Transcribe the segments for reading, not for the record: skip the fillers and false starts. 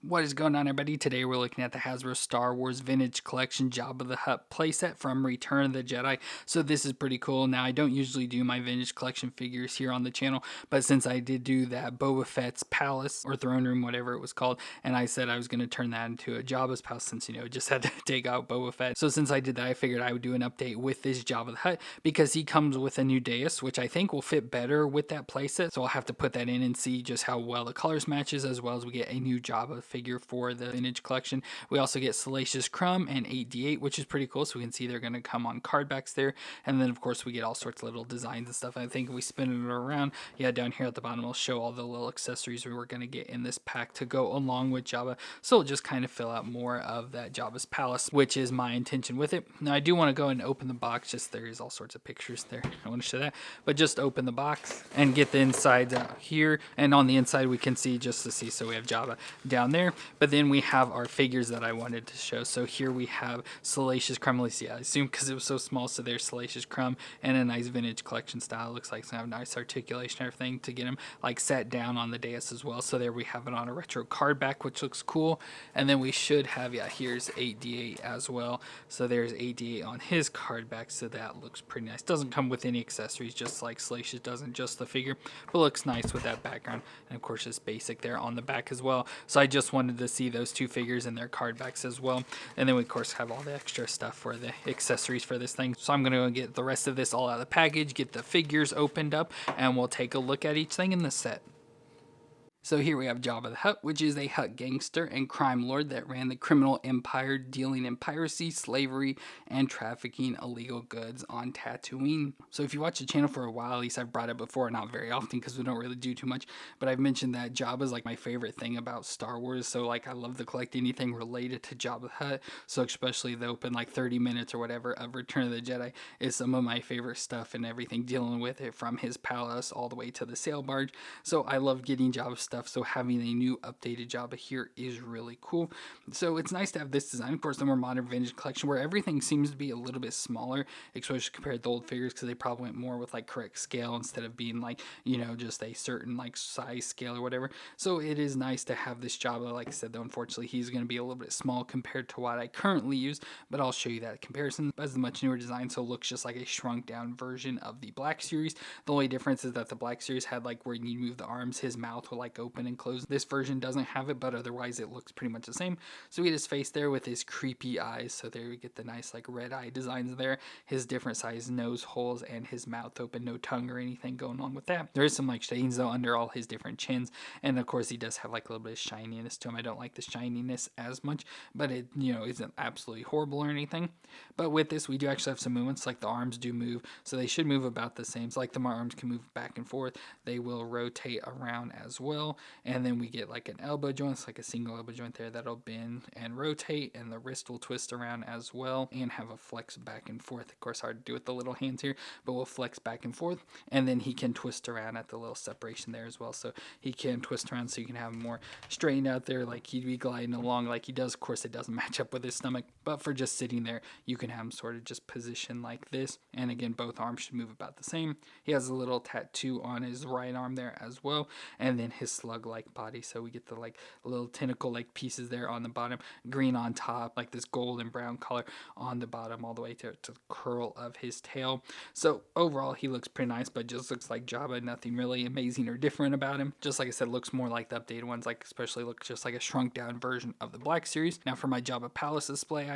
What is going on, everybody? Today we're looking at the Hasbro Star Wars Vintage Collection Jabba the Hutt playset from Return of the Jedi. So this is pretty cool. Now, I don't usually do my Vintage Collection figures here on the channel, but since I did do that Boba Fett's Palace, or Throne Room, whatever it was called, and I said I was going to turn that into a Jabba's Palace since, just had to take out Boba Fett. So since I did that, I figured I would do an update with this Jabba the Hutt, because he comes with a new dais, which I think will fit better with that playset. So I'll have to put that in and see just how well the colors matches, as well as we get a new Jabba figure for the Vintage Collection. We also get Salacious Crumb and 8D8, which is pretty cool. So we can see they're going to come on card backs there. And then, of course, we get all sorts of little designs and stuff. I think if we spin it around, yeah, down here at the bottom, it'll show all the little accessories we were going to get in this pack to go along with Jabba. So it'll just kind of fill out more of that Jabba's Palace, which is my intention with it. Now, I do want to go and open the box. Just there's all sorts of pictures there. I want to show that. But just open the box and get the insides out here. And on the inside, we can see just to see. So we have Jabba down there. But then we have our figures that I wanted to show. So here we have Salacious Crumb. At least, yeah, I assume because it was so small. So there's Salacious Crumb and a nice Vintage Collection style. It looks like it's going to have nice articulation and everything to get him like sat down on the dais as well. So there we have it on a retro card back, which looks cool. And then we should have, yeah, here's 8D8 as well. So there's 8D8 on his card back. So that looks pretty nice. Doesn't come with any accessories, just like Salacious doesn't, just the figure. But looks nice with that background. And of course, it's basic there on the back as well. So I just wanted to see those two figures in their card backs as well. And then we of course have all the extra stuff for the accessories for this thing. So I'm going to get the rest of this all out of the package, get the figures opened up, and we'll take a look at each thing in the set. So here we have Jabba the Hutt, which is a Hutt gangster and crime lord that ran the criminal empire, dealing in piracy, slavery, and trafficking illegal goods on Tatooine. So if you watch the channel for a while, at least I've brought it before, not very often because we don't really do too much, but I've mentioned that Jabba is like my favorite thing about Star Wars. So like I love to collect anything related to Jabba the Hutt. So especially the open like 30 minutes or whatever of Return of the Jedi is some of my favorite stuff, and everything dealing with it from his palace all the way to the sail barge. So I love getting Jabba stuff. So having a new updated Jabba here is really cool. So it's nice to have this design. Of course, the more modern Vintage Collection, where everything seems to be a little bit smaller, especially compared to old figures, because they probably went more with like correct scale instead of being like, just a certain like size scale or whatever. So it is nice to have this Jabba. Like I said, though, unfortunately, he's going to be a little bit small compared to what I currently use, but I'll show you that comparison. As a much newer design, so it looks just like a shrunk down version of the Black Series. The only difference is that the Black Series had like where you move the arms, his mouth will like open and close. This version doesn't have it, but otherwise it looks pretty much the same. So we get his face there with his creepy eyes. So there we get the nice like red eye designs there. His different size nose holes and his mouth open, no tongue or anything going on with that. There is some like stains though under all his different chins, and of course he does have like a little bit of shininess to him. I don't like the shininess as much, but it isn't absolutely horrible or anything. But with this, we do actually have some movements, like the arms do move, so they should move about the same. So like the arms can move back and forth, they will rotate around as well. And then we get like an elbow joint. It's like a single elbow joint there that'll bend and rotate, and the wrist will twist around as well and have a flex back and forth. Of course, hard to do with the little hands here, but we'll flex back and forth. And then he can twist around at the little separation there as well. So he can twist around so you can have him more straightened out there, like he'd be gliding along like he does. Of course, it doesn't match up with his stomach, but for just sitting there, you can have him sort of just positioned like this. And again, both arms should move about the same. He has a little tattoo on his right arm there as well, and then his slug-like body. So we get the like little tentacle like pieces there on the bottom, green on top, like this gold and brown color on the bottom, all the way to the curl of his tail. So overall, he looks pretty nice, but just looks like Jabba. Nothing really amazing or different about him. Just like I said, looks more like the updated ones, like especially looks just like a shrunk down version of the Black Series. Now for my Jabba Palace display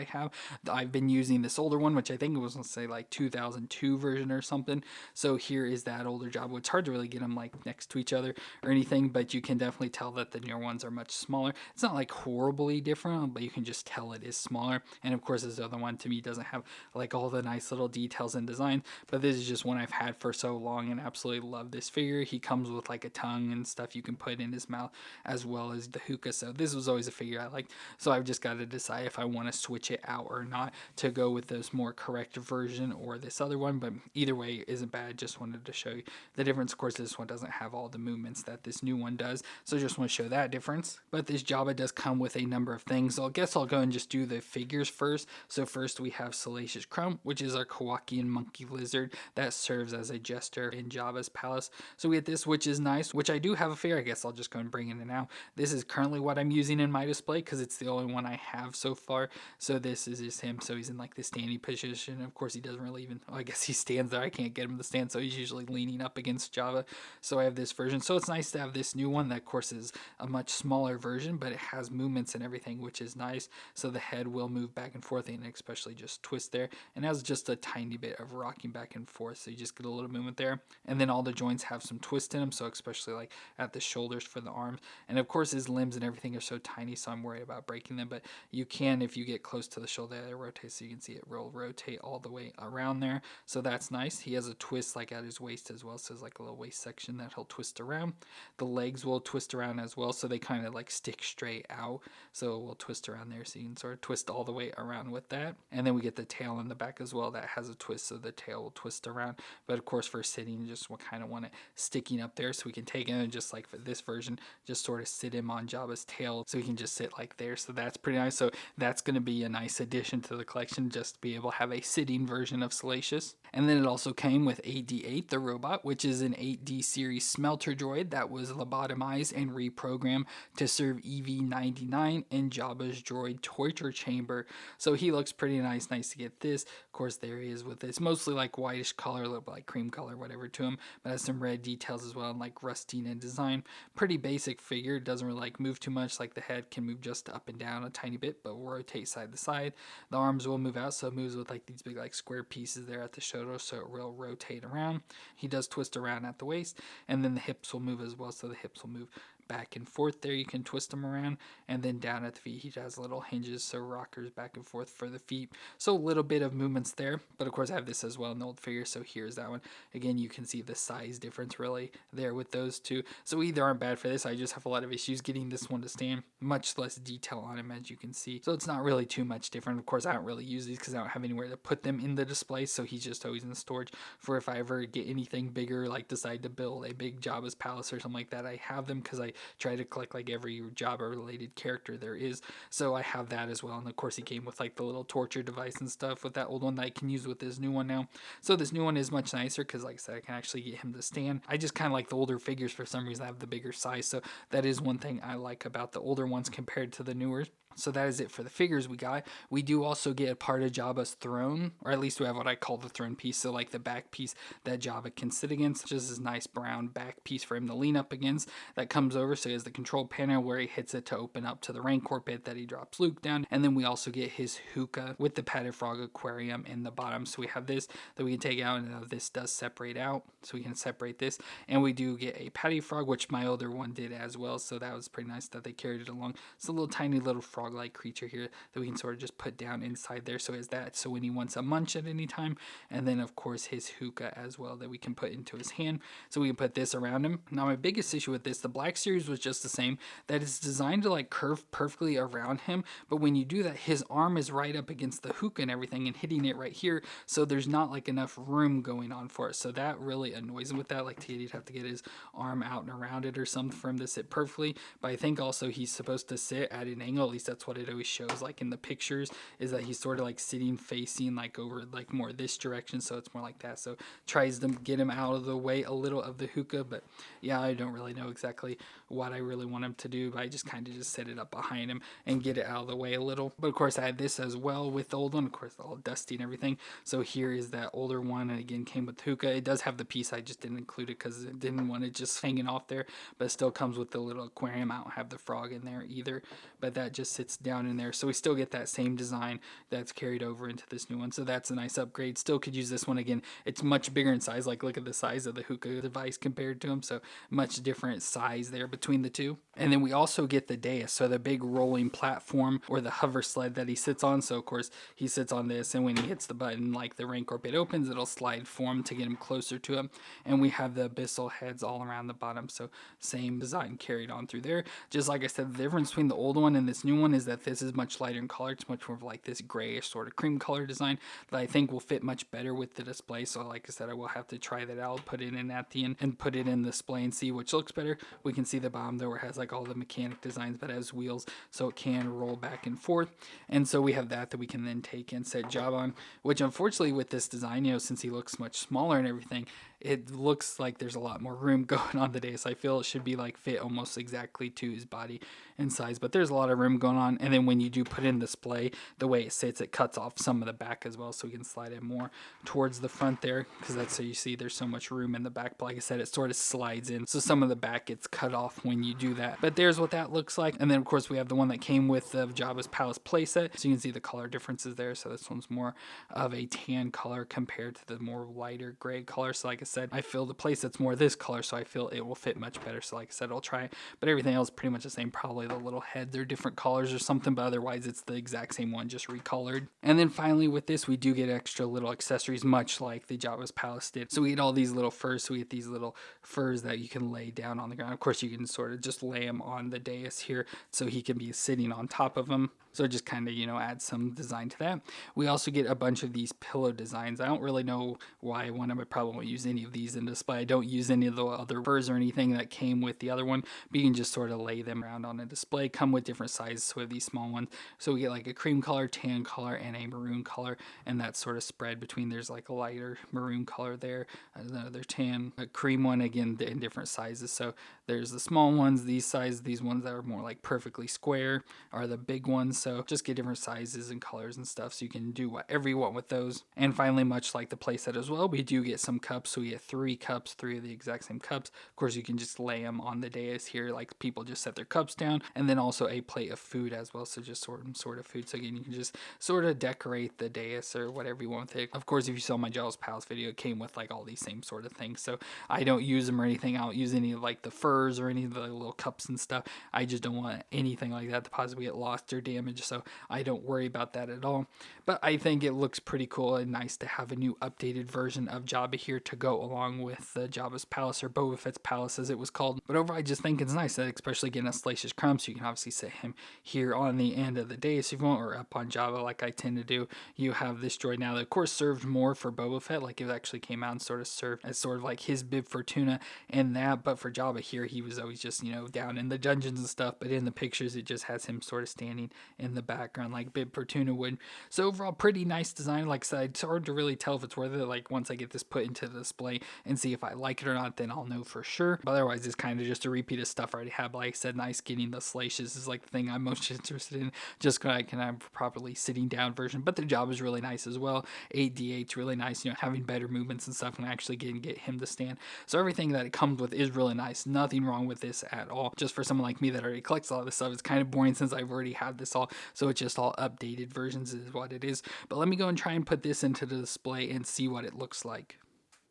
I've been using this older one, which I think it was, let's say, like 2002 version or something. So here is that older Jabba. It's hard to really get them like next to each other or anything, but you can definitely tell that the newer ones are much smaller. It's not like horribly different, but you can just tell it is smaller. And of course, this other one to me doesn't have like all the nice little details and design, but this is just one I've had for so long and absolutely love this figure. He comes with like a tongue and stuff you can put in his mouth, as well as the hookah. So this was always a figure I liked. So I've just got to decide if I want to switch it out or not to go with this more correct version or this other one. But either way isn't bad. Just wanted to show you the difference. Of course, this one doesn't have all the movements that this new one one does. So just want to show that difference. But this Jabba does come with a number of things. So I guess I'll go and just do the figures first. So first we have Salacious Crumb, which is our Kowakian monkey lizard that serves as a jester in Jabba's palace. So we get this, which is nice, which I do have a figure. I guess I'll just go and bring it in now. This is currently what I'm using in my display because it's the only one I have so far. So this is just him. So he's in like the standing position. Of course, he doesn't really even, I guess he stands there. I can't get him to stand, so he's usually leaning up against Jabba. So I have this version. So it's nice to have this new one that, of course, is a much smaller version, but it has movements and everything, which is nice. So the head will move back and forth, and especially just twist there, and has just a tiny bit of rocking back and forth, so you just get a little movement there. And then all the joints have some twist in them, so especially like at the shoulders for the arms. And of course his limbs and everything are so tiny, so I'm worried about breaking them, but you can, if you get close to the shoulder, it rotates, so you can see it will rotate all the way around there. So that's nice. He has a twist like at his waist as well, so there's like a little waist section that he'll twist around. The legs will twist around as well, so they kind of like stick straight out, so we'll twist around there, so you can sort of twist all the way around with that. And then we get the tail in the back as well that has a twist, so the tail will twist around. But of course for sitting, you just kind of want it sticking up there, so we can take him and just like for this version, just sort of sit him on Jabba's tail, so he can just sit like there. So that's pretty nice. So that's going to be a nice addition to the collection, just to be able to have a sitting version of Salacious. And then it also came with AD-8, the robot, which is an 8D series smelter droid that was lobotomized and reprogrammed to serve EV-99 in Jabba's droid torture chamber. So he looks pretty nice. Nice to get this. Of course, there he is with this. Mostly like whitish color, a little bit like cream color, whatever to him, but has some red details as well, and like rusting in design. Pretty basic figure. Doesn't really like move too much. Like the head can move just up and down a tiny bit, but will rotate side to side. The arms will move out, so it moves with like these big like square pieces there at the shoulder, so it will rotate around. He does twist around at the waist, and then the hips will move as well, so the hips will move back and forth there. You can twist them around, and then down at the feet he has little hinges, so rockers back and forth for the feet. So a little bit of movements there, but of course I have this as well in the old figure, so here's that one. Again, you can see the size difference really there with those two, so either aren't bad for this. I just have a lot of issues getting this one to stand. Much less detail on him, as you can see, so it's not really too much different. Of course I don't really use these because I don't have anywhere to put them in the display, so he's just always in the storage for if I ever get anything bigger, like decide to build a big Jabba's palace or something like that. I have them because I try to collect like every Jabba related character there is, so I have that as well. And of course he came with like the little torture device and stuff with that old one that I can use with this new one now. So this new one is much nicer because, like I said, I can actually get him to stand. I just kind of like the older figures for some reason. I have the bigger size, so that is one thing I like about the older ones compared to the newer. So that is it for the figures we got. We do also get a part of Jabba's throne, or at least we have what I call the throne piece, so like the back piece that Jabba can sit against. Just this nice brown back piece for him to lean up against that comes over, so he has the control panel where he hits it to open up to the Rancor pit that he drops Luke down. And then we also get his hookah with the padded frog aquarium in the bottom. So we have this that we can take out, and this does separate out, so we can separate this. And we do get a patty frog, which my older one did as well, so that was pretty nice that they carried it along. It's a little tiny little frog like creature here that we can sort of just put down inside there, so is that so when he wants a munch at any time. And then of course his hookah as well that we can put into his hand, so we can put this around him. Now my biggest issue with this, the black series was just the same, that it's designed to like curve perfectly around him, but when you do that his arm is right up against the hookah and everything and hitting it right here, so there's not like enough room going on for it. So that really annoys him with that. Like he'd have to get his arm out and around it or something for him to sit perfectly. But I think also he's supposed to sit at an angle, at least that's what it always shows like in the pictures, is that he's sort of like sitting facing like over like more this direction, so it's more like that. So tries to get him out of the way a little of the hookah, but yeah, I don't really know exactly what I really want him to do, but I just kind of just set it up behind him and get it out of the way a little. But of course I had this as well with the old one, of course all dusty and everything. So here is that older one, and again came with hookah. It does have the piece, I just didn't include it because it didn't want it just hanging off there, but it still comes with the little aquarium. I don't have the frog in there either, but that just sits down in there, so we still get that same design that's carried over into this new one. So that's a nice upgrade. Still could use this one again. It's much bigger in size. Like look at the size of the hookah device compared to him, so much different size there between the two. And then we also get the dais, so the big rolling platform or the hover sled that he sits on. So of course he sits on this, and when he hits the button, like the Rancor pit opens, it'll slide for him to get him closer to him. And we have the abyssal heads all around the bottom, so same design carried on through there. Just like I said, the difference between the old one and this new one one is that this is much lighter in color. It's much more of like this grayish sort of cream color design that I think will fit much better with the display. So like I said, I will have to try that out, put it in at the end and put it in the display and see which looks better. We can see the bottom there where it has like all the mechanic designs, but has wheels so it can roll back and forth. And so we have that we can then take and set Jabba on, which unfortunately with this design, you know, since he looks much smaller and everything, it looks like there's a lot more room going on today. So I feel it should be like fit almost exactly to his body and size, but there's a lot of room going on. And then when you do put in display, the way it sits, it cuts off some of the back as well, so we can slide it more towards the front there, because that's so you see there's so much room in the back. But like I said, it sort of slides in, so some of the back gets cut off when you do that. But there's what that looks like. And then of course we have the one that came with the Jabba's Palace playset, so you can see the color differences there. So this one's more of a tan color compared to the more lighter gray color. So like I said, I feel the playset's more this color, so I feel it will fit much better. So like I said, I'll try, but everything else pretty much the same. Probably the little heads are different colors or something, but otherwise it's the exact same one, just recolored. And then finally with this, we do get extra little accessories, much like the Jabba's Palace did. So we get all these little furs. So we get these little furs that you can lay down on the ground. Of course, you can sort of just lay them on the dais here, so he can be sitting on top of them. So just kind of, you know, add some design to that. We also get a bunch of these pillow designs. I don't really know why I want them. I probably won't use any of these in display. I don't use any of the other furs or anything that came with the other one, but you can just sort of lay them around on a display. Come with different sizes, so we have these small ones. So we get like a cream color, tan color, and a maroon color, and that's sort of spread between. There's like a lighter maroon color there, another tan, a cream one, again in different sizes. So there's the small ones, these sizes, these ones that are more like perfectly square are the big ones. So just get different sizes and colors and stuff, so you can do whatever you want with those. And finally, much like the playset as well, we do get some cups. So we get 3 cups, 3 of the exact same cups. Of course, you can just lay them on the dais here, like people just set their cups down. And then also a plate of food as well, so just sort of food. So again, you can just sort of decorate the dais or whatever you want with it. Of course, if you saw my Jabba's Palace video, it came with like all these same sort of things. So I don't use them or anything. I don't use any of like the furs or any of the little cups and stuff. I just don't want anything like that to possibly get lost or damaged, so I don't worry about that at all. But I think it looks pretty cool and nice to have a new updated version of Jabba here to go along with the Jabba's Palace, or Boba Fett's Palace as it was called. But overall, I just think it's nice that, especially getting a Salacious Crumb, so you can obviously set him here on the end of the dais if you want, or up on Jabba like I tend to do. You have this droid now that of course served more for Boba Fett, like it actually came out and sort of served as sort of like his bib Fortuna in that. But for Jabba here, he was always just, you know, down in the dungeons and stuff, but in the pictures it just has him sort of standing in the background like bib Fortuna would. So overall, pretty nice design. Like I said, it's hard to really tell if it's worth it. Like once I get this put into the display and see if I like it or not, then I'll know for sure. But otherwise, it's kind of just a repeat of stuff I already have. Like I said, nice getting the Salacious is like the thing I'm most interested in, just because I can have a properly sitting down version. But the job is really nice as well. 8D8's really nice, you know, having better movements and stuff, and actually get him to stand. So everything that it comes with is really nice. Nothing wrong with this at all. Just for someone like me that already collects all this stuff, it's kind of boring since I've already had this all. So it's just all updated versions is what it is. But let me go and try and put this into the display and see what it looks like.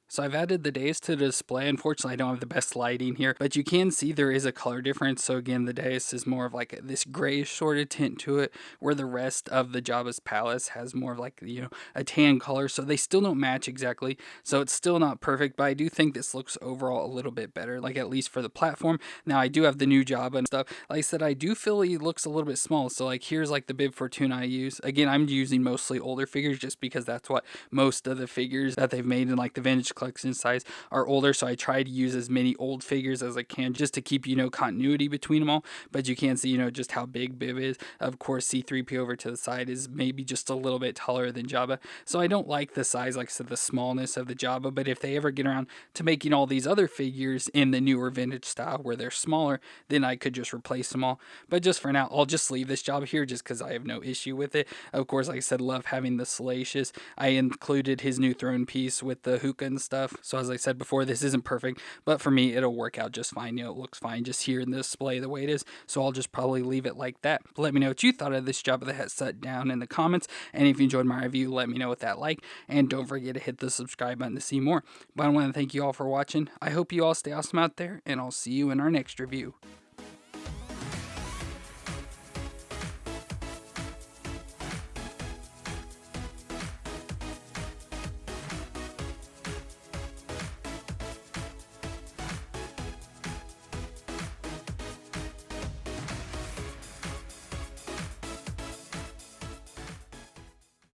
So I've added the dais to the display. Unfortunately, I don't have the best lighting here, but you can see there is a color difference. So again, the dais is more of like this grayish sort of tint to it, where the rest of the Jabba's Palace has more of like, you know, a tan color. So they still don't match exactly. So it's still not perfect, but I do think this looks overall a little bit better, like at least for the platform. Now I do have the new Jabba and stuff. Like I said, I do feel he looks a little bit small. So like here's like the bib Fortuna I use. Again, I'm using mostly older figures just because that's what most of the figures that they've made in like the vintage collection size are older, so I try to use as many old figures as I can just to keep, you know, continuity between them all. But you can see, you know, just how big Bib is. Of course, C-3PO over to the side is maybe just a little bit taller than Jabba, so I don't like the size, like I said, the smallness of the Jabba. But if they ever get around to making all these other figures in the newer vintage style where they're smaller, then I could just replace them all. But just for now, I'll just leave this Jabba here just because I have no issue with it. Of course, like I said, love having the Salacious. I included his new throne piece with the hookah and stuff. So as I said before, this isn't perfect, but for me, it'll work out just fine. You know, it looks fine just here in the display the way it is. So I'll just probably leave it like that. But let me know what you thought of this Jabba the Hutt set down in the comments. And if you enjoyed my review, let me know with that like. And don't forget to hit the subscribe button to see more. But I want to thank you all for watching. I hope you all stay awesome out there, and I'll see you in our next review.